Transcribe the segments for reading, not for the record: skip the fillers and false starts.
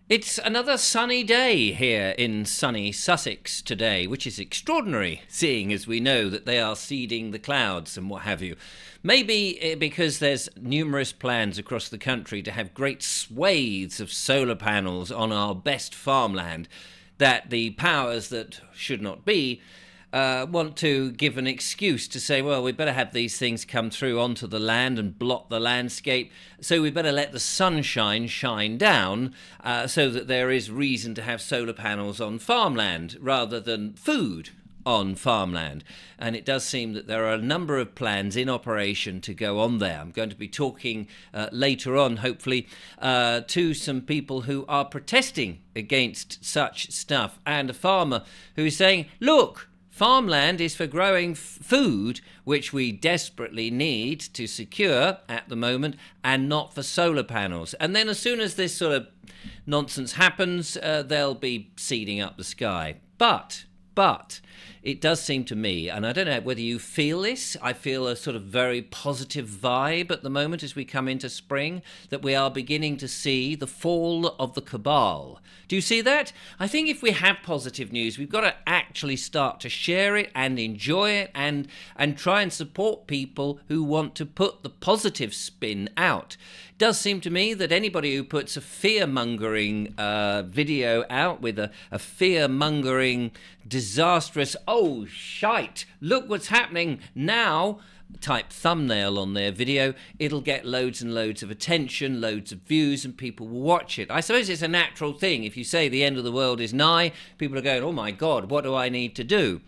It's another sunny day here in sunny Sussex today, which is extraordinary, seeing as we know that they are seeding the clouds and what have you. Maybe because there's numerous plans across the country to have great swathes of solar panels on our best farmland, that the powers that should not be want to give an excuse to say, well, we better have these things come through onto the land and block the landscape, so we better let the sunshine shine down so that there is reason to have solar panels on farmland rather than food on farmland. And it does seem that there are a number of plans in operation to go on there. I'm going to be talking later on, hopefully, to some people who are protesting against such stuff, and a farmer who is saying, look, farmland is for growing food, which we desperately need to secure at the moment, and not for solar panels. And then as soon as this sort of nonsense happens, they'll be seeding up the sky. But it does seem to me, and I don't know whether you feel this, I feel a sort of very positive vibe at the moment as we come into spring, that we are beginning to see the fall of the cabal. Do you see that? I think if we have positive news, we've got to actually start to share it and enjoy it and try and support people who want to put the positive spin out. It does seem to me that anybody who puts a fear-mongering video out with a fear-mongering, disastrous, oh, shite, look what's happening now, type thumbnail on their video, it'll get loads and loads of attention, loads of views, and people will watch it. I suppose it's a natural thing. If you say the end of the world is nigh, people are going, oh my God, what do I need to do?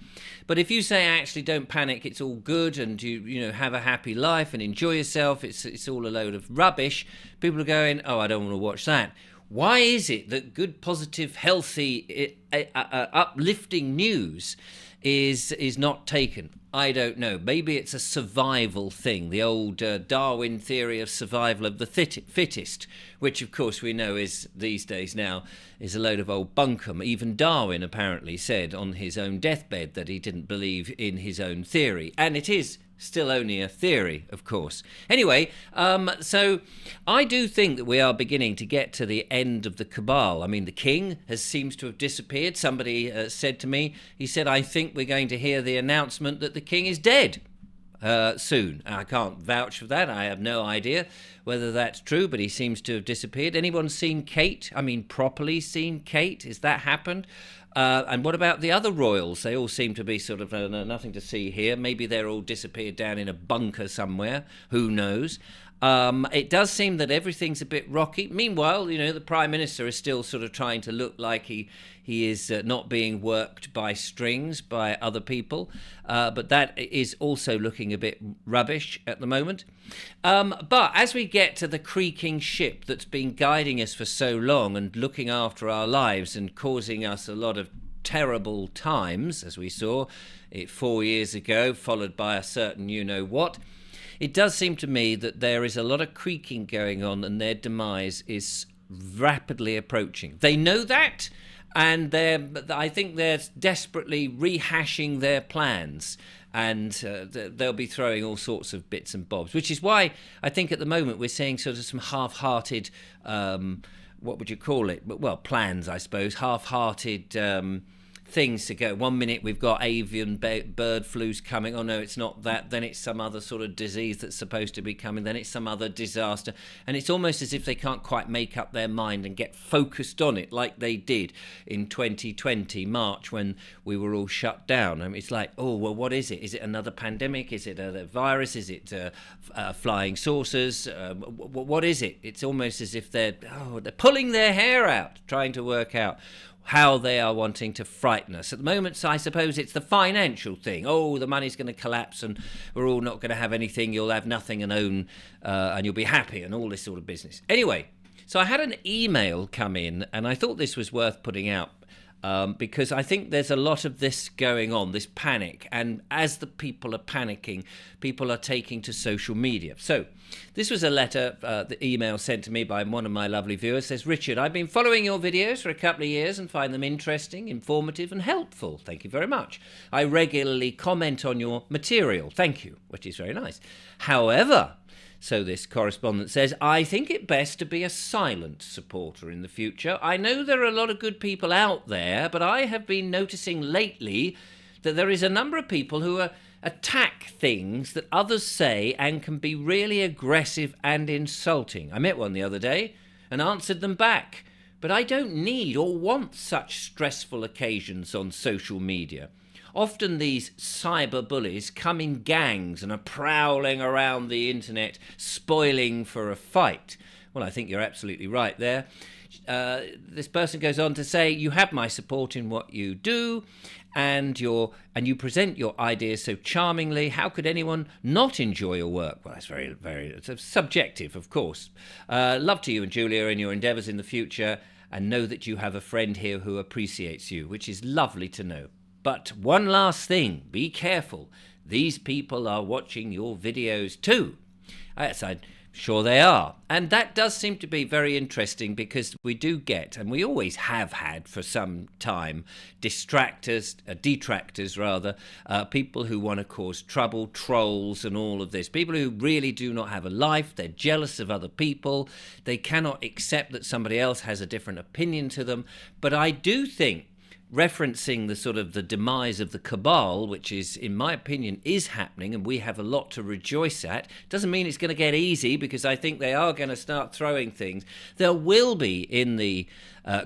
But if you say, actually, don't panic, it's all good, and you know, have a happy life and enjoy yourself, it's all a load of rubbish, people are going, oh, I don't want to watch that. Why is it that good, positive, healthy, uplifting news is not taken? I don't know. Maybe it's a survival thing, the old Darwin theory of survival of the fittest, which of course we know is these days now is a load of old bunkum. Even Darwin apparently said on his own deathbed that he didn't believe in his own theory, and it is still only a theory, of course. Anyway, so I do think that we are beginning to get to the end of the cabal. I mean, the king seems to have disappeared. Somebody said to me, he said, I think we're going to hear the announcement that the king is dead soon. I can't vouch for that. I have no idea whether that's true, but he seems to have disappeared. Anyone seen Kate? I mean, properly seen Kate? Has that happened? And what about the other royals? They all seem to be sort of nothing to see here. Maybe they're all disappeared down in a bunker somewhere. Who knows? It does seem that everything's a bit rocky. Meanwhile, you know, the Prime Minister is still sort of trying to look like he is not being worked by strings by other people. But that is also looking a bit rubbish at the moment. But as we get to the creaking ship that's been guiding us for so long and looking after our lives and causing us a lot of terrible times, as we saw it 4 years ago, followed by a certain you-know-what, it does seem to me that there is a lot of creaking going on and their demise is rapidly approaching. They know that, and I think they're desperately rehashing their plans, and they'll be throwing all sorts of bits and bobs, which is why I think at the moment we're seeing sort of some half-hearted, what would you call it? Well, plans, I suppose, half-hearted things to go. 1 minute we've got avian bird flu's coming. Oh no, it's not that. Then it's some other sort of disease that's supposed to be coming. Then it's some other disaster. And it's almost as if they can't quite make up their mind and get focused on it like they did in 2020, March, when we were all shut down. I mean, it's like, oh, well, what is it? Is it another pandemic? Is it a virus? Is it flying saucers? What is it? It's almost as if they're pulling their hair out, trying to work out how they are wanting to frighten us. At the moment, I suppose it's the financial thing. Oh, the money's going to collapse and we're all not going to have anything. You'll have nothing and own and you'll be happy and all this sort of business. Anyway, so I had an email come in and I thought this was worth putting out because I think there's a lot of this going on, this panic. And as the people are panicking, people are taking to social media. So this was a letter, the email sent to me by one of my lovely viewers. It says, Richard, I've been following your videos for a couple of years and find them interesting, informative and helpful. Thank you very much. I regularly comment on your material. Thank you, which is very nice. However, So this correspondent says, I think it best to be a silent supporter in the future. I know there are a lot of good people out there, but I have been noticing lately that there is a number of people who attack things that others say and can be really aggressive and insulting. I met one the other day and answered them back. But I don't need or want such stressful occasions on social media. Often these cyber bullies come in gangs and are prowling around the internet, spoiling for a fight. Well, I think you're absolutely right there. This person goes on to say, you have my support in what you do, and you present your ideas so charmingly. How could anyone not enjoy your work? Well, that's it's subjective, of course. Love to you and Julia in your endeavours in the future, and know that you have a friend here who appreciates you, which is lovely to know. But one last thing, be careful. These people are watching your videos too. Yes, I'm sure they are. And that does seem to be very interesting, because we do get, and we always have had for some time, detractors, people who want to cause trouble, trolls and all of this. People who really do not have a life. They're jealous of other people. They cannot accept that somebody else has a different opinion to them. But I do think, referencing the demise of the cabal, which is, in my opinion, is happening, and we have a lot to rejoice at. Doesn't mean it's going to get easy, because I think they are going to start throwing things. There will be in the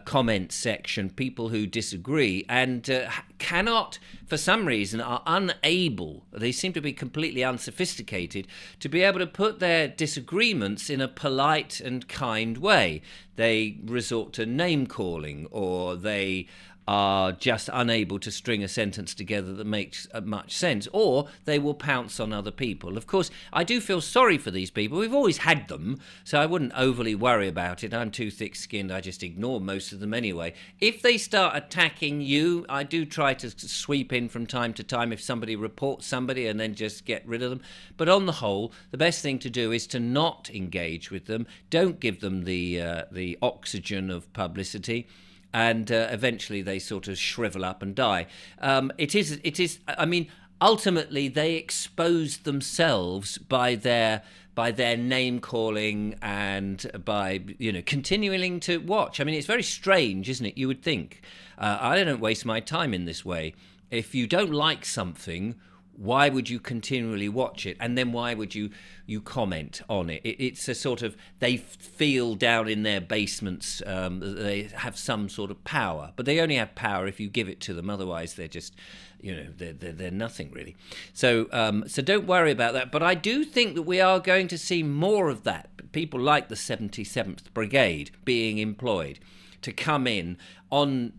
comment section people who disagree and cannot, for some reason, are unable, they seem to be completely unsophisticated, to be able to put their disagreements in a polite and kind way. They resort to name calling, or they are just unable to string a sentence together that makes much sense, or they will pounce on other people. Of course, I do feel sorry for these people. We've always had them, so I wouldn't overly worry about it. I'm too thick-skinned. I just ignore most of them anyway. If they start attacking you, I do try to sweep in from time to time if somebody reports somebody, and then just get rid of them. But on the whole, the best thing to do is to not engage with them. Don't give them the oxygen of publicity. And eventually they sort of shrivel up and die. It is. I mean, ultimately they expose themselves by their name calling and by continuing to watch. I mean, it's very strange, isn't it? You would think I don't waste my time in this way. If you don't like something, why would you continually watch it? And then why would you comment on it? It's a sort of, they feel down in their basements they have some sort of power, but they only have power if you give it to them. Otherwise, they're just, they're nothing really. So don't worry about that. But I do think that we are going to see more of that. People like the 77th Brigade being employed to come in on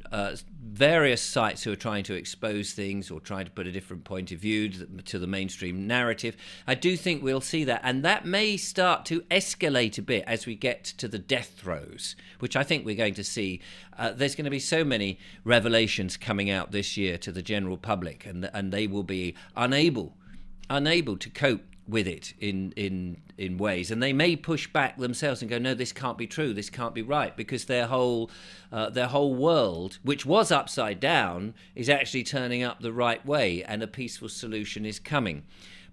various sites who are trying to expose things or trying to put a different point of view to the mainstream narrative. I do think we'll see that, and that may start to escalate a bit as we get to the death throes, which I think we're going to see. There's going to be so many revelations coming out this year to the general public, and they will be unable to cope with it in ways, and they may push back themselves and go, no, this can't be true, this can't be right, because their whole world, which was upside down, is actually turning up the right way, and a peaceful solution is coming.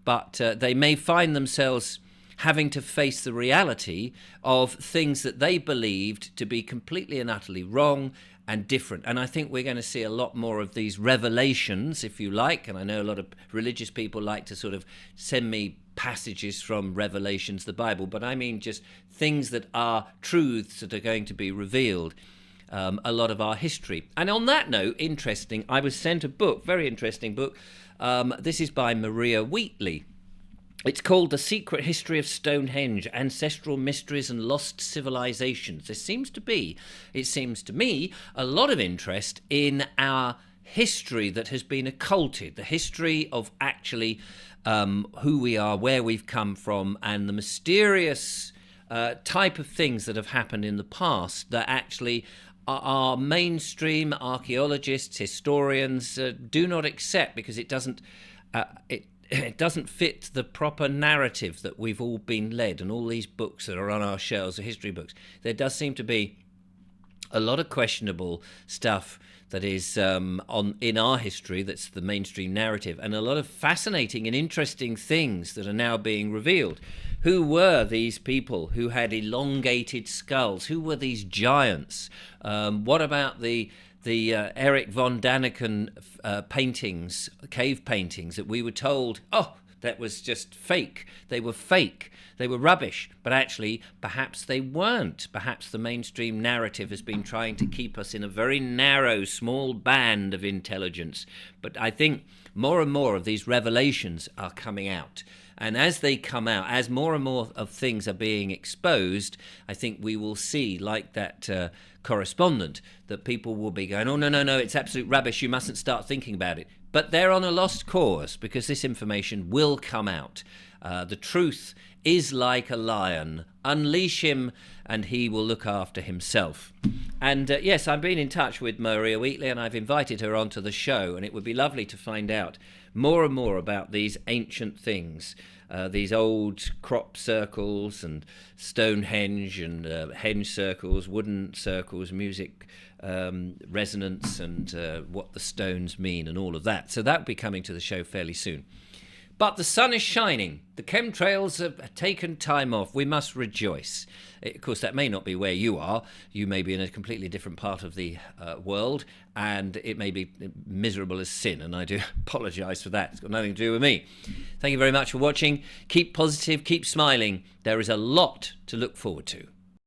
But they may find themselves having to face the reality of things that they believed to be completely and utterly wrong and different. And I think we're going to see a lot more of these revelations, if you like. And I know a lot of religious people like to sort of send me passages from Revelations, the Bible, but I mean just things that are truths that are going to be revealed. A lot of our history. And on that note, interesting, I was sent a book, very interesting book. This is by Maria Wheatley. It's called The Secret History of Stonehenge, Ancestral Mysteries and Lost Civilizations. There seems to be, it seems to me, a lot of interest in our history that has been occulted, the history of actually who we are, where we've come from, and the mysterious type of things that have happened in the past that actually our mainstream archaeologists, historians do not accept, because it doesn't it doesn't fit the proper narrative that we've all been led, and all these books that are on our shelves, the history books. There does seem to be a lot of questionable stuff that is in our history, that's the mainstream narrative, and a lot of fascinating and interesting things that are now being revealed. Who were these people who had elongated skulls? Who were these giants? What about the Eric von Daniken paintings, cave paintings that we were told, oh, that was just fake. They were fake. They were rubbish. But actually, perhaps they weren't. Perhaps the mainstream narrative has been trying to keep us in a very narrow, small band of intelligence. But I think more and more of these revelations are coming out. And as they come out, as more and more of things are being exposed, I think we will see, like that correspondent, that people will be going, oh, no, it's absolute rubbish. You mustn't start thinking about it. But they're on a lost cause, because this information will come out. The truth is like a lion. Unleash him and he will look after himself. And yes, I've been in touch with Maria Wheatley, and I've invited her onto the show, and it would be lovely to find out more and more about these ancient things, these old crop circles and Stonehenge and henge circles, wooden circles, music resonance, and what the stones mean and all of that. So that will be coming to the show fairly soon. But the sun is shining. The chemtrails have taken time off. We must rejoice. Of course, that may not be where you are. You may be in a completely different part of the world, and it may be miserable as sin, and I do apologise for that. It's got nothing to do with me. Thank you very much for watching. Keep positive, keep smiling. There is a lot to look forward to.